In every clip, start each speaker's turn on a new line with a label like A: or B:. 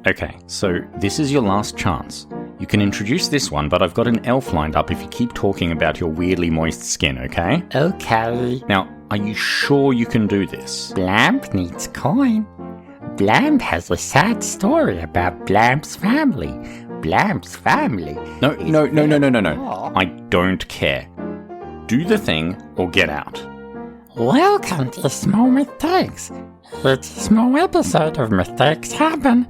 A: Okay, so this is your last chance. You can introduce this one, but I've got an elf lined up if you keep talking about your weirdly moist skin, okay?
B: Okay.
A: Now, are you sure you can do this?
B: Blamp needs coin. Blamp has a sad story about Blamp's family. Blamp's family.
A: No. I don't care. Do the thing or get out.
B: Welcome to Small Mythtakes. It's a small episode of Mythtakes Happen.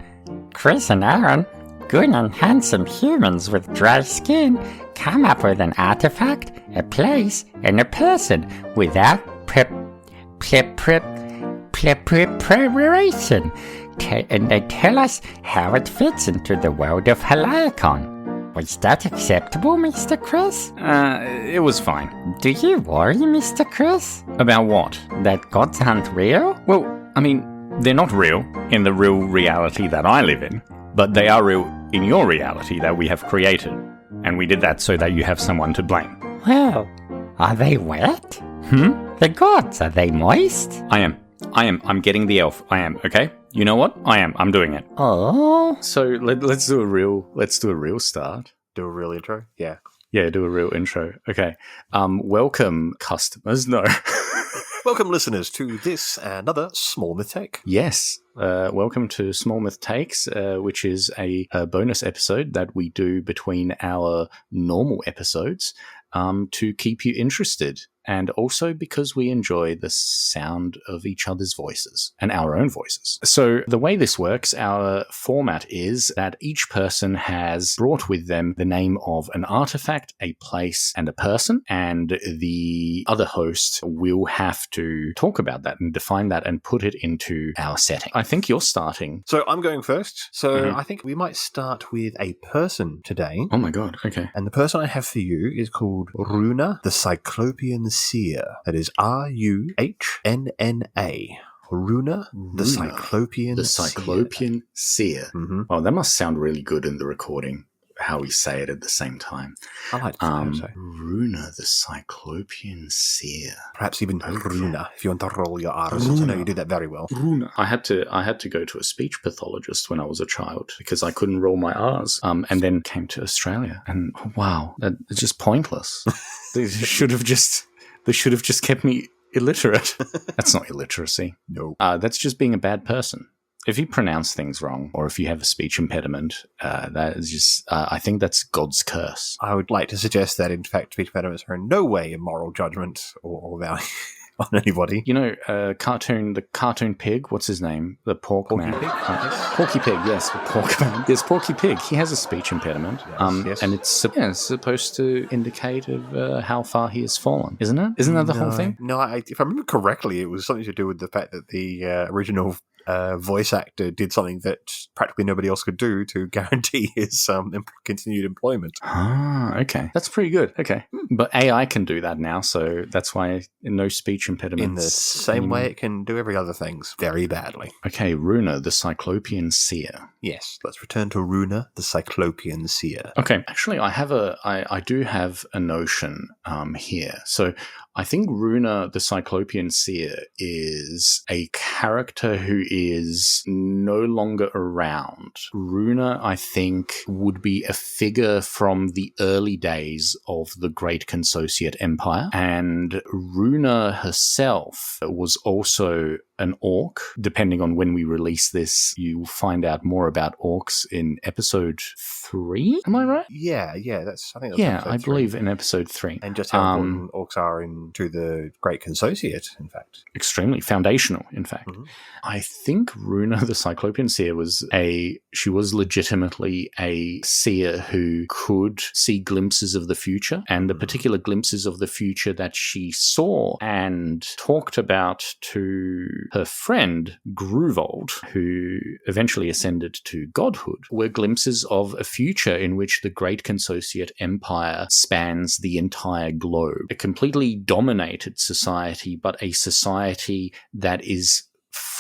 B: Chris and Aaron, good and handsome humans with dry skin, come up with an artifact, a place, and a person without preparation. And they tell us how it fits into the world of Haliacon. Was that acceptable, Mr. Chris?
A: It was fine.
B: Do you worry, Mr. Chris?
A: About what?
B: That gods aren't real?
A: Well, I mean, they're not real in the real reality that I live in, but they are real in your reality that we have created. And we did that so that you have someone to blame.
B: Well, are they wet? The gods, are they moist?
A: I am. I'm getting the elf. I am, okay? You know what? I'm doing it.
B: Oh.
A: So let's do a real start.
C: Do a real intro? Yeah.
A: Yeah, do a real intro. Okay. Welcome, customers. No.
C: Welcome, listeners, to this another Small Mythtake.
A: Yes. Welcome to Small Mythtakes, which is a bonus episode that we do between our normal episodes to keep you interested. And also because we enjoy the sound of each other's voices and our own voices. So the way this works, our format is that each person has brought with them the name of an artifact, a place, and a person, and the other host will have to talk about that and define that and put it into our setting. I think you're starting.
C: So I'm going first. So I think we might start with a person today.
A: Oh my god, okay.
C: And the person I have for you is called Runa, the Cyclopean Seer. That is Ruhnna. Runa, the Cyclopean
A: Seer.
C: Mm-hmm.
A: Oh, that must sound really good in the recording, how we say it at the same time.
C: I like to say.
A: Runa, the Cyclopean Seer.
C: Perhaps even Runa, if you want to roll your R's. I know you do that very well.
A: Runa. I had to go to a speech pathologist when I was a child because I couldn't roll my R's. And then came to Australia, and wow, it's just pointless. They should have just kept me illiterate. That's not illiteracy.
C: No.
A: That's just being a bad person. If you pronounce things wrong, or if you have a speech impediment, that is just, I think that's God's curse.
C: I would like to suggest that, in fact, speech impediments are in no way a moral judgment or value on anybody.
A: You know, the cartoon pig, what's his name? The Porky
C: Pig?
A: Porky Pig, yes, the pork man. Yes, Porky Pig. He has a speech impediment.
C: Yes.
A: And it's supposed to indicate of how far he has fallen, isn't it? Isn't that the whole thing?
C: No, if I remember correctly, it was something to do with the fact that the original voice actor did something that practically nobody else could do to guarantee his continued employment.
A: Ah, okay. That's pretty good. Okay. But AI can do that now, so that's why no speech impediments.
C: In the same way it can do every other things very badly.
A: Okay, Runa, the Cyclopean Seer.
C: Yes, let's return to Runa, the Cyclopean Seer.
A: Okay, actually, I do have a notion here. So I think Runa, the Cyclopean Seer, is a character who is no longer around. Runa, I think, would be a figure from the early days of the Great Consociate Empire, and Runa herself was also an orc. Depending on when we release this, you'll find out more about orcs in episode 3. Am I right?
C: Yeah, I think that's
A: I believe in episode 3.
C: And just how important orcs are into the Great Consociate, in fact.
A: Extremely foundational, in fact.
C: Mm-hmm.
A: I think Runa, the Cyclopean Seer, was legitimately a seer who could see glimpses of the future, and the particular glimpses of the future that she saw and talked about to her friend Gruvold, who eventually ascended to godhood, were glimpses of a future in which the Great Consociate Empire spans the entire globe. A completely dominated society, but a society that is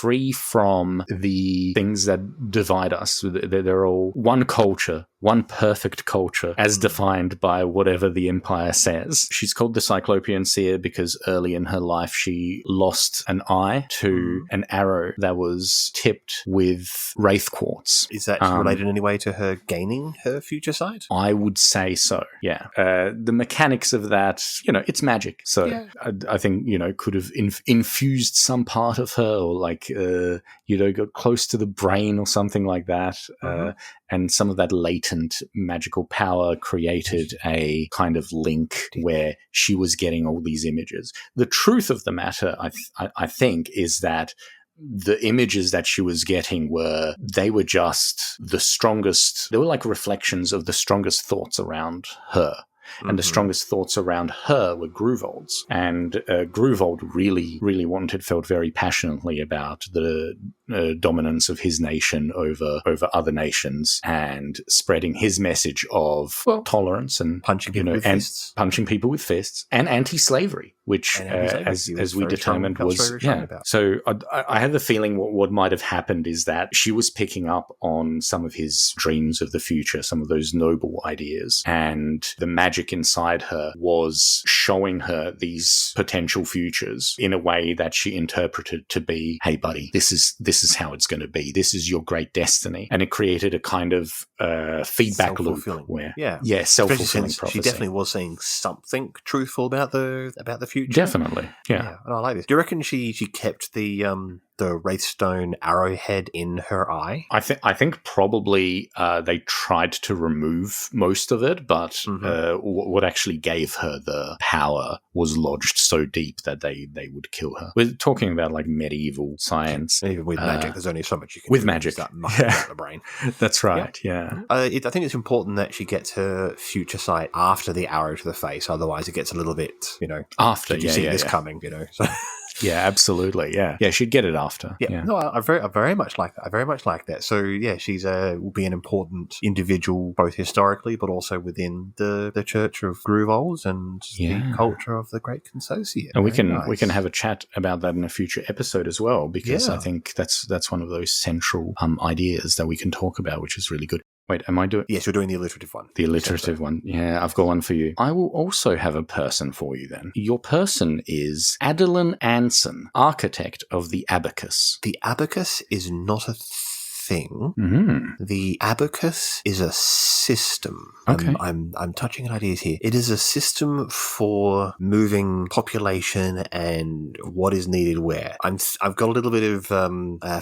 A: free from the things that divide us. They're all one culture, one perfect culture, as defined by whatever the Empire says. She's called the Cyclopean Seer because early in her life she lost an eye to an arrow that was tipped with wraith quartz.
C: Is that related in any way to her gaining her future sight?
A: I would say so, yeah. The mechanics of that, it's magic. So yeah. I think, could have infused some part of her, or like, got close to the brain or something like that. And some of that latent magical power created a kind of link where she was getting all these images. The truth of the matter, I think, is that the images that she was getting were just the strongest. They were like reflections of the strongest thoughts around her. And the strongest thoughts around her were Groovold's. And Groovold really, really felt very passionately about the dominance of his nation over other nations, and spreading his message of tolerance and
C: punching people with fists
A: and anti-slavery, which as we determined was So I have the feeling what might have happened is that she was picking up on some of his dreams of the future, some of those noble ideas, and the magic inside her was showing her these potential futures in a way that she interpreted to be, hey buddy, this is how it's going to be, this is your great destiny. And it created a kind of feedback loop where self-fulfilling prophecy.
C: She definitely was saying something truthful about the future.
A: Definitely, yeah.
C: And I like this. Do you reckon she kept the Wraithstone arrowhead in her eye?
A: I think probably they tried to remove most of it, but what actually gave her the power was lodged so deep that they would kill her. We're talking about like medieval science.
C: Even with magic, there's only so much you can
A: with
C: do
A: magic.
C: Start mucking out the brain.
A: That's right, yeah.
C: I think it's important that she gets her future sight after the arrow to the face, otherwise it gets a little bit,
A: after,
C: did you see this coming, so...
A: Yeah, absolutely. Yeah, she'd get it after.
C: Yeah. No, I very much like that. I very much like that. So yeah, she's will be an important individual both historically, but also within the Church of Groovold's and the culture of the Great Consociate.
A: And we can have a chat about that in a future episode as well, because I think that's one of those central ideas that we can talk about, which is really good. Wait, am I doing...
C: Yes, you're doing the alliterative one.
A: The alliterative one. Yeah, I've got one for you. I will also have a person for you then. Your person is Adeline Anson, architect of the abacus.
C: The abacus is not a thing. The abacus is a system.
A: Okay.
C: I'm touching on ideas here. It is a system for moving population and what is needed where. I've got a little bit of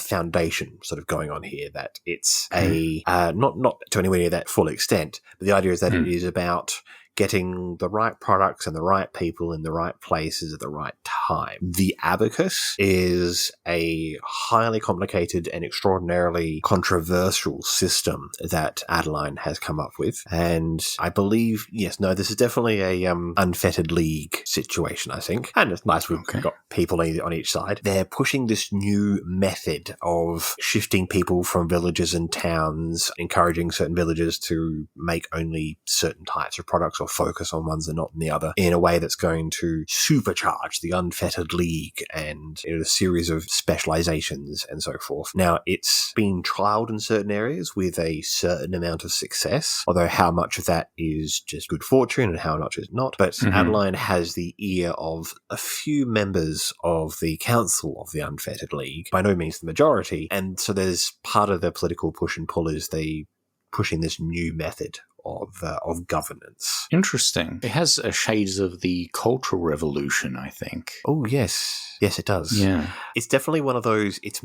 C: foundation sort of going on here, that it's not to anywhere near that full extent, but the idea is that it is about getting the right products and the right people in the right places at the right time. The abacus is a highly complicated and extraordinarily controversial system that Adeline has come up with. And I believe, this is definitely a unfettered league situation, I think. And it's nice we've got people on each side. They're pushing this new method of shifting people from villages and towns, encouraging certain villages to make only certain types of products or focus on ones and not on the other, in a way that's going to supercharge the unfettered league and a series of specializations and so forth. Now, it's been trialed in certain areas with a certain amount of success, although how much of that is just good fortune and how much is not. But Adeline has the ear of a few members of the Council of the Unfettered League, by no means the majority, and so there's part of the political push and pull is they pushing this new method of governance.
A: Interesting. It has shades of the Cultural Revolution, I think.
C: Oh, yes. Yes, it does.
A: Yeah.
C: It's definitely one of those, it's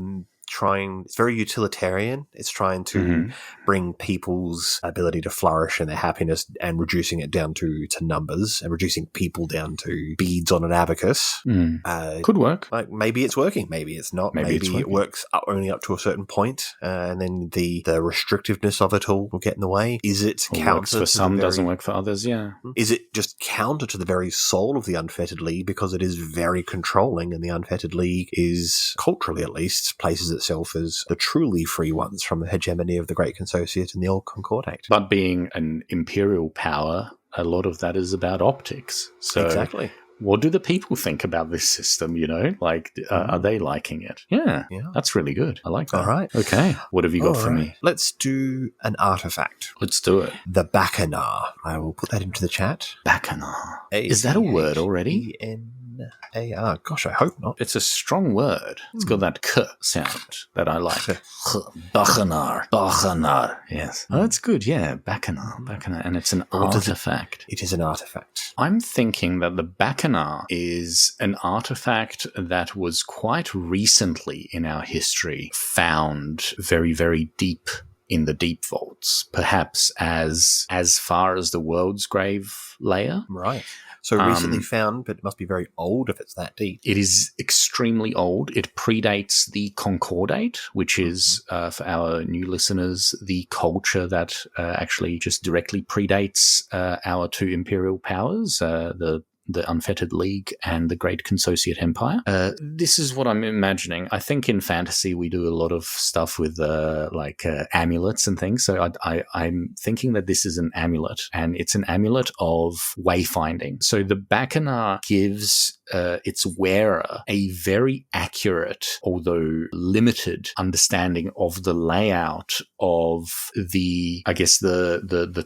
C: very utilitarian. It's trying to bring people's ability to flourish and their happiness and reducing it down to numbers and reducing people down to beads on an abacus.
A: Could work.
C: Like maybe it's working, maybe it's not. Maybe it works only up to a certain point, and then the restrictiveness of it all will get in the way. Is it counter
A: works for some, doesn't work for others, yeah.
C: Is it just counter to the very soul of the Unfettered League because it is very controlling, and the Unfettered League is, culturally at least, places itself as the truly free ones from the hegemony of the Great Consociate and the Old Concordact.
A: But being an imperial power, a lot of that is about optics. So
C: exactly.
A: what do the people think about this system, Like, are they liking it? Yeah, that's really good. I like that.
C: All right.
A: Okay, what have you got for me?
C: Let's do an artifact.
A: Let's do it.
C: The Bacchanal. I will put that into the chat.
A: Bacchanal. Is that a word already?
C: Bacchanal. Gosh, I hope not.
A: It's a strong word. It's got that k sound that I like. Bacchanal. Yes. Oh, that's good. Yeah, Bacchanal. And it's an artifact.
C: It is an artifact.
A: I'm thinking that the Bacchanal is an artifact that was quite recently in our history found very, very deep in the deep vaults, perhaps as far as the world's grave layer.
C: Right. So recently found, but it must be very old if it's that deep.
A: It is extremely old. It predates the Concordate, which is, for our new listeners, the culture that actually just directly predates our two imperial powers, the Unfettered League and the Great Consociate Empire. This is what I'm imagining. I think in fantasy we do a lot of stuff with amulets and things. So I'm thinking that this is an amulet, and it's an amulet of wayfinding. So the Bacchanal gives its wearer a very accurate, although limited, understanding of the layout of the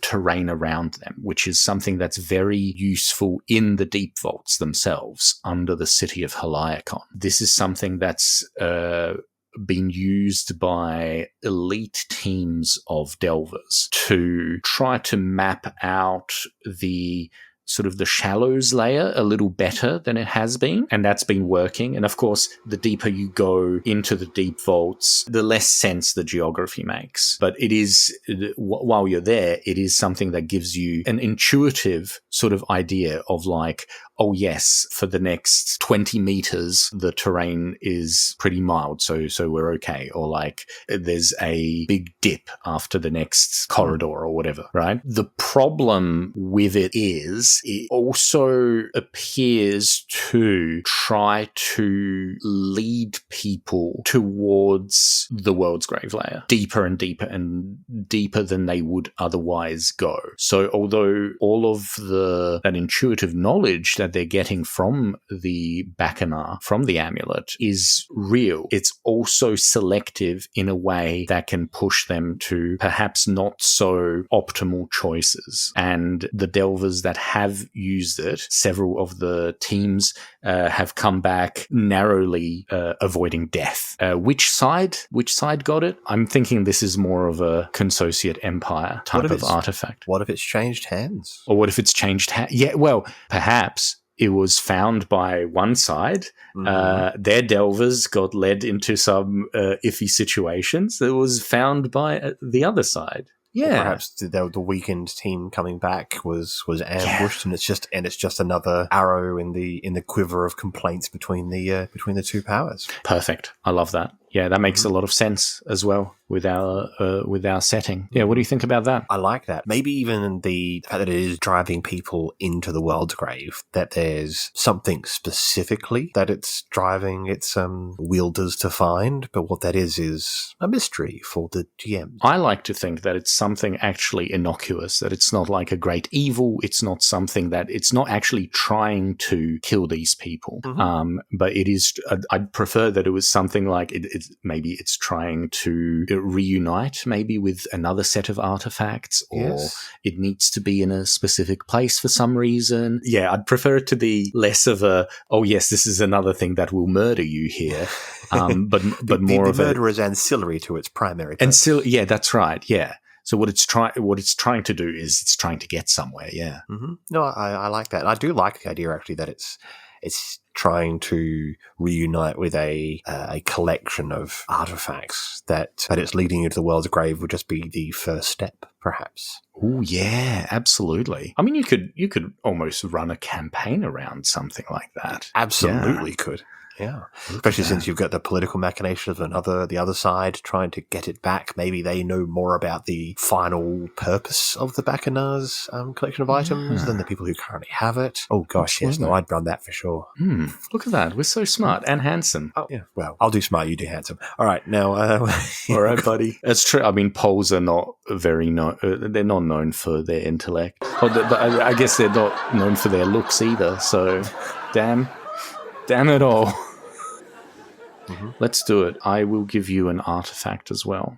A: terrain around them, which is something that's very useful in the deep vaults themselves under the city of Heliacon. This is something that's been used by elite teams of delvers to try to map out the sort of the shallows layer a little better than it has been, and that's been working. And of course, the deeper you go into the deep vaults, the less sense the geography makes. But it is, while you're there, it is something that gives you an intuitive sort of idea of like, oh yes, for the next 20 meters, the terrain is pretty mild, so we're okay. Or like, there's a big dip after the next corridor or whatever, right? The problem with it is it also appears to try to lead people towards the world's grave layer, deeper and deeper and deeper than they would otherwise go. So although all of that intuitive knowledge that they're getting from the Bacchanal, from the amulet, is real, it's also selective in a way that can push them to perhaps not so optimal choices. And the delvers that have used it, several of the teams have come back narrowly avoiding death. Which side got it? I'm thinking this is more of a Consociate Empire type of artifact.
C: What if it's changed hands?
A: Or what if it's changed hands? Yeah, well, perhaps it was found by one side. Their delvers got led into some iffy situations. It was found by the other side. Yeah,
C: or perhaps the weakened team coming back was ambushed, and it's just another arrow in the quiver of complaints between the two powers.
A: Perfect. I love that. Yeah, that makes a lot of sense as well with our setting. Yeah, what do you think about that?
C: I like that. Maybe even the fact that it is driving people into the world's grave, that there's something specifically that it's driving its wielders to find, but what that is a mystery for the GM.
A: I like to think that it's something actually innocuous, that it's not like a great evil, it's not something that it's not actually trying to kill these people. But it is, I'd prefer that it was something like maybe it's trying to reunite maybe with another set of artifacts, or it needs to be in a specific place for some reason. Yeah, I'd prefer it to be less of a, oh yes, this is another thing that will murder you here. But more of
C: the murder is ancillary to its primary purpose.
A: Yeah, that's right. Yeah. So what it's trying to do is it's trying to get somewhere. Yeah.
C: No, I like that. I do like the idea actually that it's trying to reunite with a collection of artifacts that it's leading into the world's grave would just be the first step, perhaps.
A: Oh yeah, absolutely. I mean, you could almost run a campaign around something like that.
C: Absolutely could. Yeah,
A: Look
C: especially
A: at
C: since
A: that.
C: you've got the political machinations of the other side trying to get it back. Maybe they know more about the final purpose of the Bacchanal's collection of items than the people who currently have it. Oh gosh, yes, no,
A: Absolutely.
C: I'd run that for sure.
A: Look at that. We're so smart and handsome.
C: Oh yeah, well, I'll do smart, you do handsome. All right, now,
A: All right, buddy. That's true. I mean, polls are not very they're not known for their intellect. But I guess they're not known for their looks either. So, damn it all. Let's do it. I will give you an artifact as well.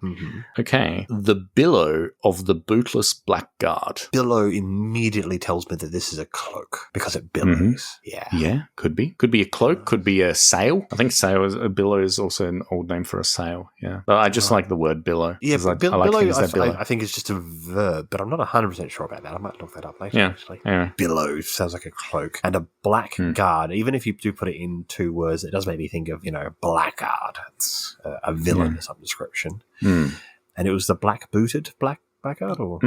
A: Okay. The billow of the bootless blackguard.
C: Billow immediately tells me that this is a cloak because it billows. Yeah.
A: Yeah, could be. Could be a cloak, could be a sail. I think a billow is also an old name for a sail. Yeah. But I just like the word billow.
C: Yeah,
A: 'cause I
C: billow,
A: like things that billow.
C: I think it's just a verb, but I'm not 100% sure about that. I might look that up later,
A: Yeah.
C: actually.
A: Yeah.
C: Billow sounds like a cloak. And a black guard, even if you do put it in 2 words, it does make me think of, blackguard. It's a villain of some description. And it was the black-booted blackguard, or?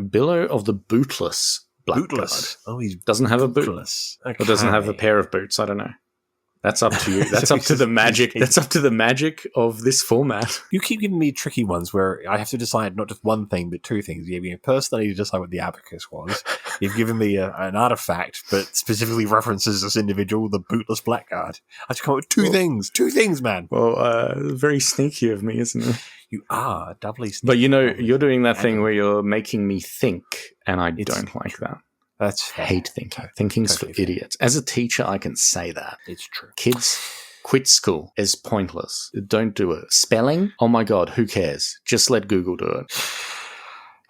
A: Billow of the bootless blackguard.
C: Bootless. Oh, he's
A: Doesn't have a boot.
C: bootless. Okay.
A: Or doesn't have a pair of boots. I don't know. That's up to you. That's up to the magic. That's up to the magic of this format.
C: You keep giving me tricky ones where I have to decide not just one thing, but 2 things. You gave me a person, I need to decide what the abacus was. You've given me an artifact, but specifically references this individual, the bootless blackguard. I have to come up with 2 things. 2 things, man.
A: Well, very sneaky of me, isn't it?
C: You are doubly sneaky.
A: But you're doing that thing where you're making me think, and I don't like that.
C: That's
A: I hate thinking. Thinking's for idiots. As a teacher, I can say that.
C: It's true.
A: Kids, quit school. It's pointless. Don't do it. Spelling? Oh my God, who cares? Just let Google do it.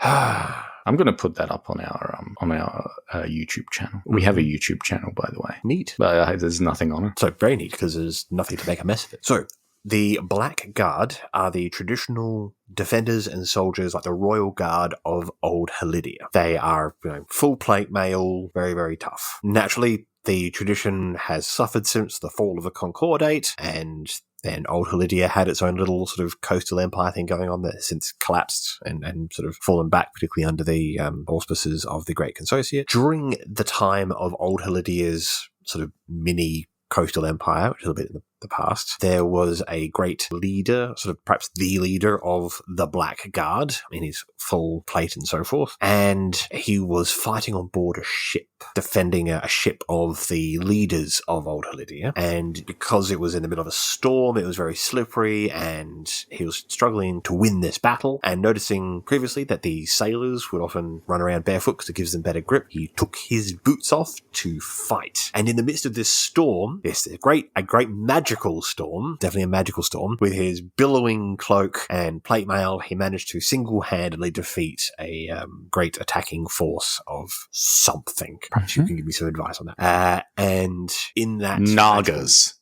A: I'm going to put that up on our YouTube channel. We have a YouTube channel, by the way.
C: Neat.
A: But there's nothing on it.
C: So very neat, because there's nothing to make a mess of it. So the Black Guard are the traditional defenders and soldiers, like the royal guard of old Helidia. They are full plate mail, very, very tough. Naturally, the tradition has suffered since the fall of the Concordate, and then old Helidia had its own little sort of coastal empire thing going on there since collapsed and sort of fallen back, particularly under the auspices of the Great Consociate. During the time of old Helidia's sort of mini coastal empire, which is a bit in the past, there was a great leader, sort of perhaps the leader of the Black Guard in his full plate and so forth, and he was fighting on board a ship, defending a ship of the leaders of old Helidia, and because it was in the middle of a storm, it was very slippery, and he was struggling to win this battle, and noticing previously that the sailors would often run around barefoot because it gives them better grip, he took his boots off to fight. And in the midst of this storm, this a great magical storm, definitely a magical storm, with his billowing cloak and plate mail, he managed to single-handedly defeat a great attacking force of something. Perhaps you can give me some advice on that. And in that
A: Nagas.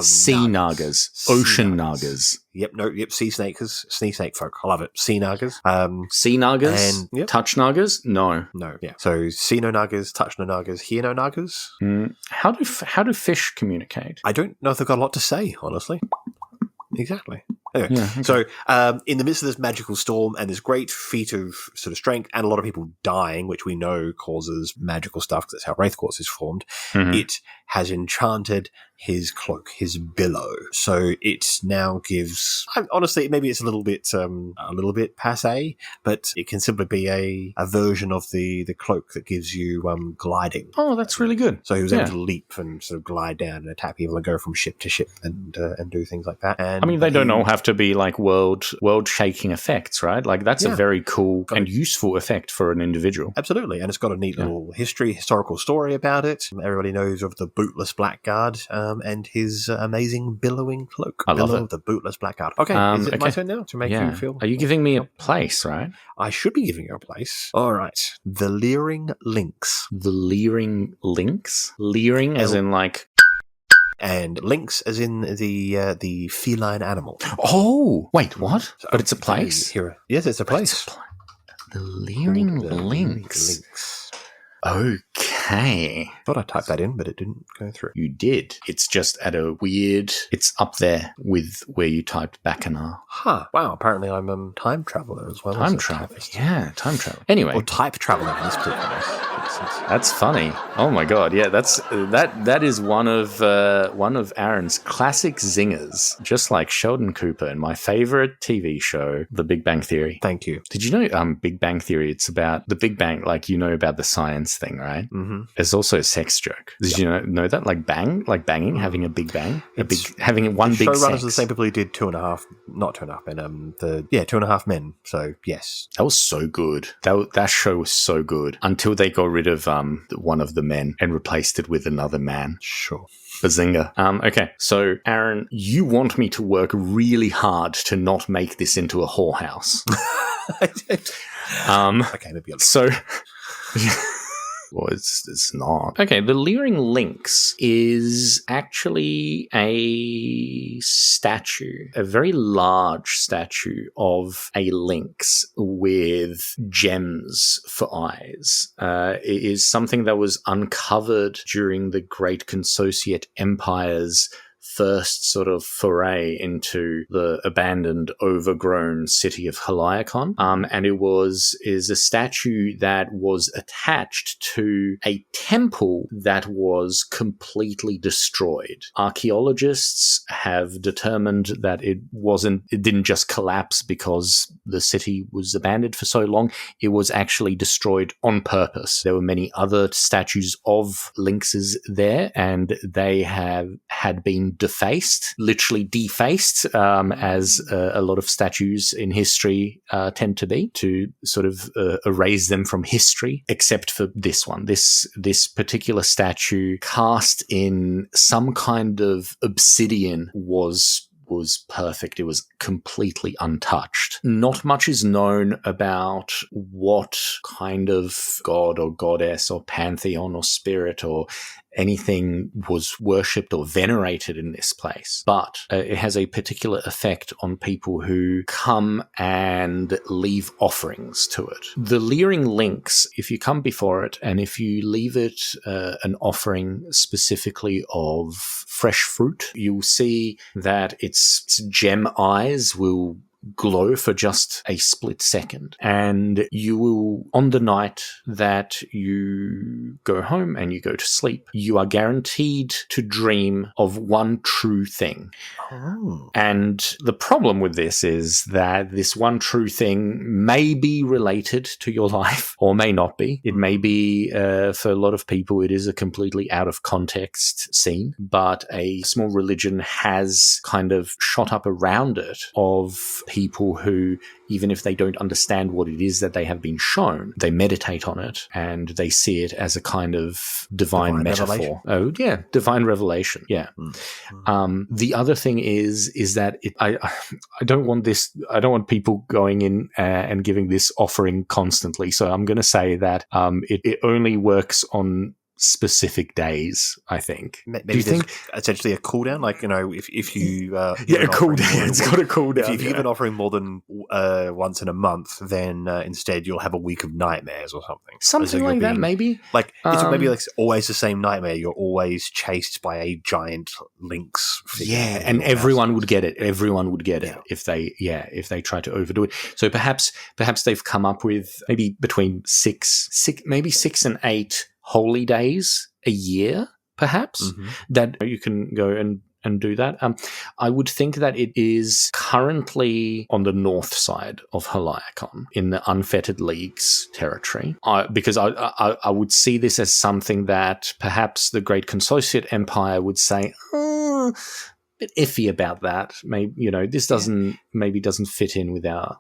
A: Sea nagas. Ocean
C: nagas.
A: nagas.
C: Sea snake folk. I love it. Sea nagas.
A: Sea nagas?
C: And,
A: touch nagas? No.
C: No, yeah. So, see no nagas, touch no nagas, hear no nagas.
A: How do fish communicate?
C: I don't know if they've got a lot to say, honestly. Exactly. Anyway,
A: Yeah, okay.
C: So in the midst of this magical storm and this great feat of sort of strength and a lot of people dying, which we know causes magical stuff because that's how Wraith Quartz is formed, it has enchanted his cloak, his billow. So it now gives, honestly, maybe it's a little bit passé, but it can simply be a version of the cloak that gives you gliding.
A: Oh, that's really good.
C: So he was able to leap and sort of glide down and attack people and go from ship to ship and do things like that. And
A: I mean, they don't all have to be like world-shaking effects, right? Like that's a very cool and useful effect for an individual.
C: Absolutely, and it's got a neat little historical story about it. Everybody knows of the bootless blackguard and his amazing billowing cloak.
A: I love it.
C: The bootless blackguard. Okay, is it my turn now to make you feel?
A: Are you giving me a place, right?
C: I should be giving you a place. All right. The Leering Lynx.
A: The Leering Lynx? Leering as in like...
C: And lynx as in the feline animal.
A: Oh, wait, what?
C: So,
A: but it's a place?
C: Yes, it's a place.
A: The Leering Lynx. Okay. Okay.
C: Thought I typed that in, but it didn't go through.
A: You did. It's just at a weird... It's up there with where you typed Bacchanal.
C: Huh. Wow, apparently I'm a time traveller as well.
A: Time
C: as a
A: travel.
C: typist.
A: Yeah, time travel. Anyway.
C: Or type traveller in this particular instance.
A: That's funny. Oh my god! Yeah, that is one of Aaron's classic zingers, just like Sheldon Cooper in my favorite TV show, The Big Bang Theory.
C: Thank you.
A: Did you know Big Bang Theory? It's about the Big Bang, like about the science thing, right?
C: Mm-hmm.
A: It's also a sex joke. Did you know that? Like banging, having a big bang, having one big sex.
C: Showrunners are the same people who did 2.5, not 2.5 Men, 2.5 Men. So yes,
A: that was so good. That show was so good until they got rid of one of the men and replaced it with another man.
C: Sure.
A: Bazinga. Okay, so Aaron, you want me to work really hard to not make this into a whorehouse.
C: Okay, maybe
A: so... Well, it's not. Okay, the Leering Lynx is actually a statue, a very large statue of a lynx with gems for eyes. It is something that was uncovered during the Great Consociate Empire's first sort of foray into the abandoned, overgrown city of Haliacon. And it is a statue that was attached to a temple that was completely destroyed. Archaeologists have determined that it didn't just collapse because the city was abandoned for so long. It was actually destroyed on purpose. There were many other statues of lynxes there, and they had been literally defaced, as a lot of statues in history tend to be, to sort of erase them from history, except for this one. This particular statue, cast in some kind of obsidian, was perfect. It was completely untouched. Not much is known about what kind of god or goddess or pantheon or spirit or anything was worshipped or venerated in this place, but it has a particular effect on people who come and leave offerings to it. The Leering Lynx, if you come before it and if you leave it an offering specifically of fresh fruit, you'll see that its gem eyes will glow for just a split second, and you will, on the night that you go home and you go to sleep, you are guaranteed to dream of one true thing.
C: Oh.
A: And the problem with this is that this one true thing may be related to your life or may not be. It may be, for a lot of people, it is a completely out of context scene, but a small religion has kind of shot up around it of people who, even if they don't understand what it is that they have been shown, they meditate on it and they see it as a kind of divine metaphor.
C: Revelation.
A: Oh, yeah, divine revelation. Yeah. The other thing is that I don't want this. I don't want people going in and giving this offering constantly. So I'm going to say that it only works on specific days, I think.
C: Maybe you think essentially a cooldown, like, if you
A: a cooldown. It's got a cooldown.
C: If you give an offering more than once in a month, then instead you'll have a week of nightmares or something.
A: Something like that, maybe.
C: Like, is it maybe like always the same nightmare? You're always chased by a giant lynx figure.
A: Yeah, and everyone would get it. Everyone would get it if they try to overdo it. So perhaps they've come up with maybe between maybe 6 and 8 holy days a year, perhaps, that you can go and do that. I would think that it is currently on the north side of Haliacon in the Unfettered League's territory, because I would see this as something that perhaps the Great Consociate Empire would say, bit iffy about that. Maybe, this doesn't fit in with our,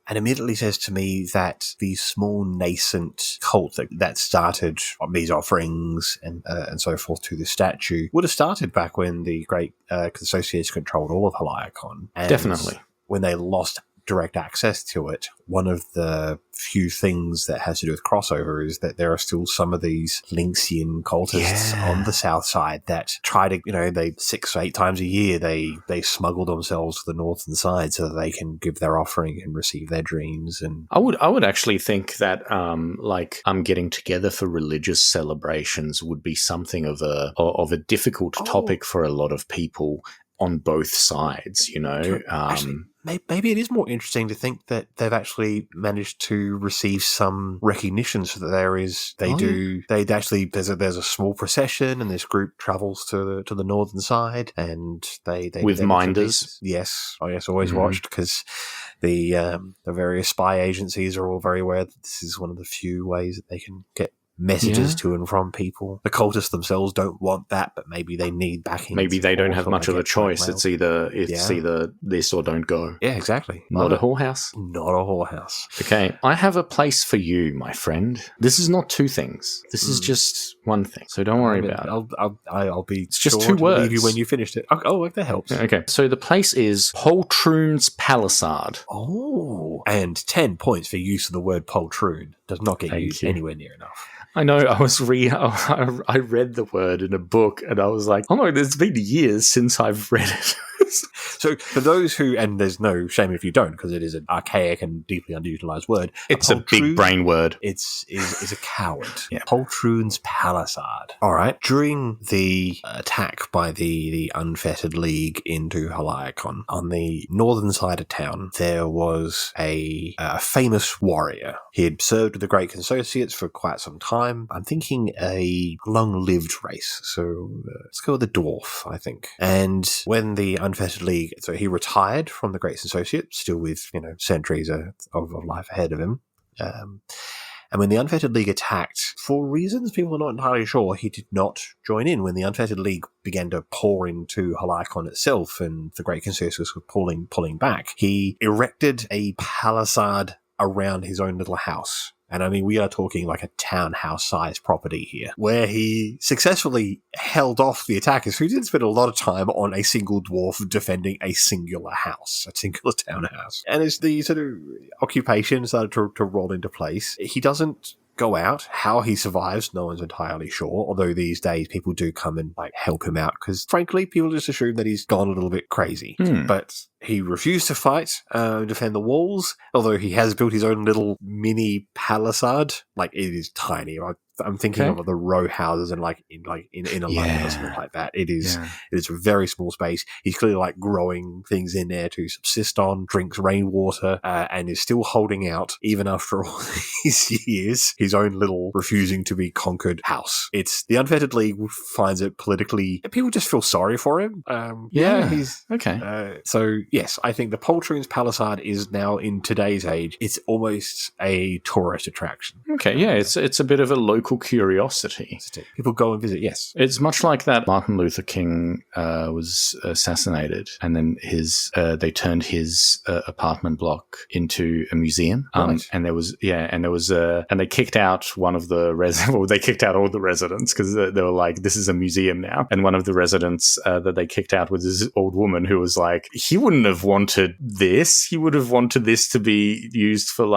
C: And immediately says to me that the small nascent cult that started on these offerings and so forth to the statue would have started back when the Great Consociates controlled all of Haliacon. And
A: definitely.
C: When they lost direct access to it, one of the few things that has to do with crossover is that there are still some of these Lynxian cultists on the south side that try to, they 6 or 8 times a year, they smuggle themselves to the northern side so that they can give their offering and receive their dreams. And
A: I would actually think that getting together for religious celebrations would be something of a difficult topic for a lot of people on both sides,
C: Actually, maybe it is more interesting to think that they've actually managed to receive some recognition, so that there's a small procession, and this group travels to the northern side, and they
A: with minders.
C: Yes, always watched, because the various spy agencies are all very aware that this is one of the few ways that they can get messages to and from people. The cultists themselves don't want that, but maybe they need backing.
A: Maybe they don't have much of a choice. It's either this or don't go.
C: Yeah, exactly.
A: Not a whorehouse.
C: Not a whorehouse.
A: Okay, I have a place for you, my friend. This is not 2 things. This is just 1 thing. So don't worry about it.
C: I'll be.
A: It's just 2 words.
C: Leave you when you finished it. Oh, that helps.
A: Okay, so the place is Poltroon's Palisade.
C: Oh, and 10 points for use of the word poltroon. Does not get used anywhere near enough.
A: I know. I read the word in a book, and I was like, "Oh my! It's been years since I've read it."
C: So, for those who, and there's no shame if you don't, because it is an archaic and deeply underutilized word.
A: It's a big brain word.
C: Is a coward. Yeah. Poltroon's Palisade. All right. During the attack by the Unfettered League into Haliacon, on the northern side of town, there was a famous warrior. He had served with the Great Consociates for quite some time. I'm thinking a long-lived race. So let's go with the dwarf, I think. And when the Unfettered League, so he retired from the Great Associate, still with, centuries of life ahead of him. And when the Unfettered League attacked, for reasons people are not entirely sure, he did not join in. When the Unfettered League began to pour into Haliacon itself and the Great Consensus were pulling back, he erected a palisade around his own little house. And I mean, we are talking like a townhouse-sized property here, where he successfully held off the attackers, who did spend a lot of time on a single dwarf defending a singular house, a singular townhouse. And as the sort of occupation started to roll into place, he doesn't go out. How he survives, no one's entirely sure, although these days people do come and help him out, because frankly, people just assume that he's gone a little bit crazy. But he refused to fight, defend the walls, although he has built his own little mini palisade. It is tiny. I'm thinking of the row houses and in a London or something like that. It is a very small space. He's clearly growing things in there to subsist on, drinks rainwater, and is still holding out even after all these years. His own little refusing to be conquered house. It's the Unfettered League finds it politically. People just feel sorry for him. He's
A: okay.
C: So yes, I think the Poltroon's Palisade is now in today's age. It's almost a tourist attraction.
A: Okay, yeah, it's a bit of a local curiosity.
C: People go and visit, yes.
A: It's much like that Martin Luther King was assassinated, and then they turned his apartment block into a museum.
C: Right.
A: And they kicked out one of the they kicked out all the residents because they were like, this is a museum now. And one of the residents that they kicked out was this old woman who was like, he wouldn't have wanted this. He would have wanted this to be used for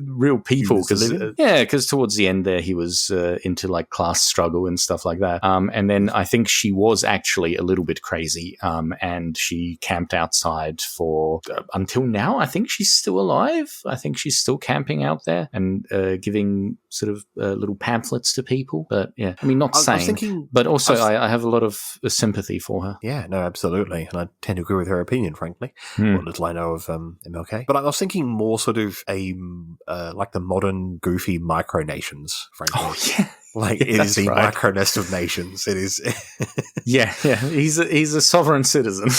A: real people, because towards the end there he was into class struggle and stuff like that, and then I think she was actually a little bit crazy, and she camped outside for until now. I think she's still alive. I think she's still camping out there and giving sort of little pamphlets to people, but yeah, I mean, not sane, but also I have a lot of sympathy for her.
C: Yeah, no, absolutely, and I tend to agree with her opinion, frankly, what little I know of MLK. But I was thinking more sort of like the modern goofy micronations, frankly.
A: Oh, yeah.
C: It is the micronest of nations. It is.
A: yeah. He's a sovereign citizen.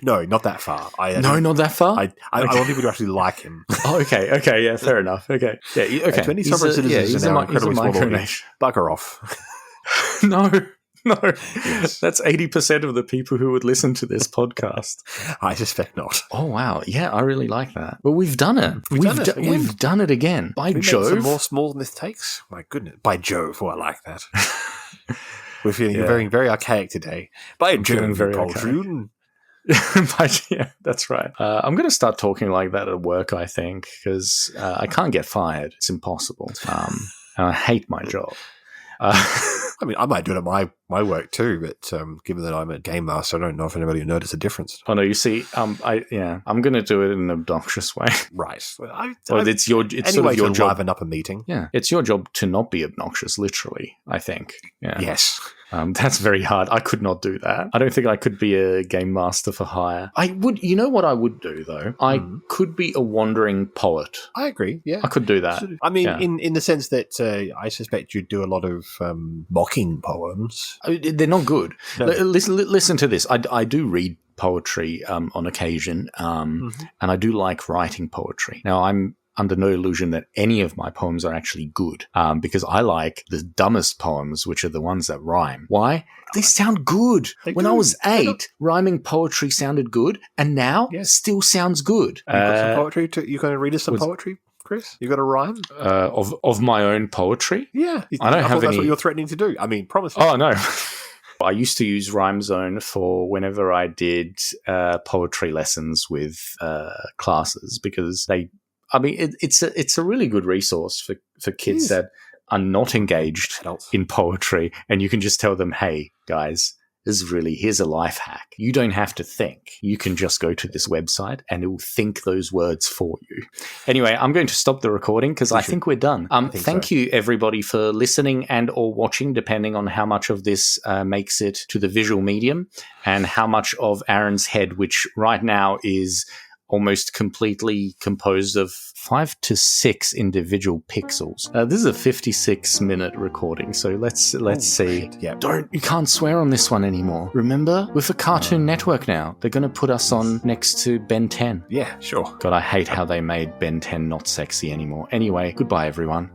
C: No, not that far.
A: Not that far?
C: I want people to actually like him.
A: Oh, okay, yeah, fair enough. Okay. Yeah, okay.
C: 20 sovereign citizens are now incredibly small audience. Bugger off.
A: No. Yes. That's 80% of the people who would listen to this podcast.
C: I suspect not.
A: Oh, wow. Yeah, I really like that. Well, we've done it. We've done it again. By Jove.
C: Some more small mythtakes? My goodness. By Jove. Oh, I like that. We're feeling very, very archaic today. By Jove, very Poltroon.
A: But yeah, that's right. I'm going to start talking like that at work, I think, because I can't get fired. It's impossible. And I hate my job.
C: I mean, I might do it at my work too, but given that I'm a game master, I don't know if anybody will notice a difference.
A: Oh no, you see, I'm going to do it in an obnoxious way.
C: Right.
A: It's sort of your
C: to
A: job.
C: liven up a meeting.
A: Yeah, it's your job to not be obnoxious, literally, I think. Yeah.
C: Yes.
A: That's very hard. I could not do that. I don't think I could be a game master for hire. I would, you know what I would do though? I could be a wandering poet.
C: I agree, yeah.
A: I could do that.
C: I mean, in the sense that I suspect you'd do a lot of mocking poems.
A: They're not good.
C: No.
A: Listen to this. I do read poetry on occasion, and I do like writing poetry. Now, I'm under no illusion that any of my poems are actually good, because I like the dumbest poems, which are the ones that rhyme. Why? They sound good. When I was 8, rhyming poetry sounded good, and now still sounds good.
C: You got some poetry? You going to read us some poetry, Chris? You got a rhyme?
A: Of my own poetry?
C: Yeah.
A: I don't have any.
C: That's what you're threatening to do. I mean, promise me.
A: Oh, no. I used to use Rhyme Zone for whenever I did poetry lessons with classes, because it's a really good resource for kids that are not engaged in poetry, and you can just tell them, hey, guys, here's a life hack. You don't have to think. You can just go to this website and it will think those words for you. Anyway, I'm going to stop the recording because I think we're done. Thank you, everybody, for listening and or watching, depending on how much of this makes it to the visual medium and how much of Aaron's head, which right now is almost completely composed of 5 to 6 individual pixels. This is a 56-minute recording, so let's see.
C: Yeah.
A: You can't swear on this one anymore. Remember? We're for Cartoon Network now. They're going to put us on next to Ben 10.
C: Yeah, sure.
A: God, I hate how they made Ben 10 not sexy anymore. Anyway, goodbye, everyone.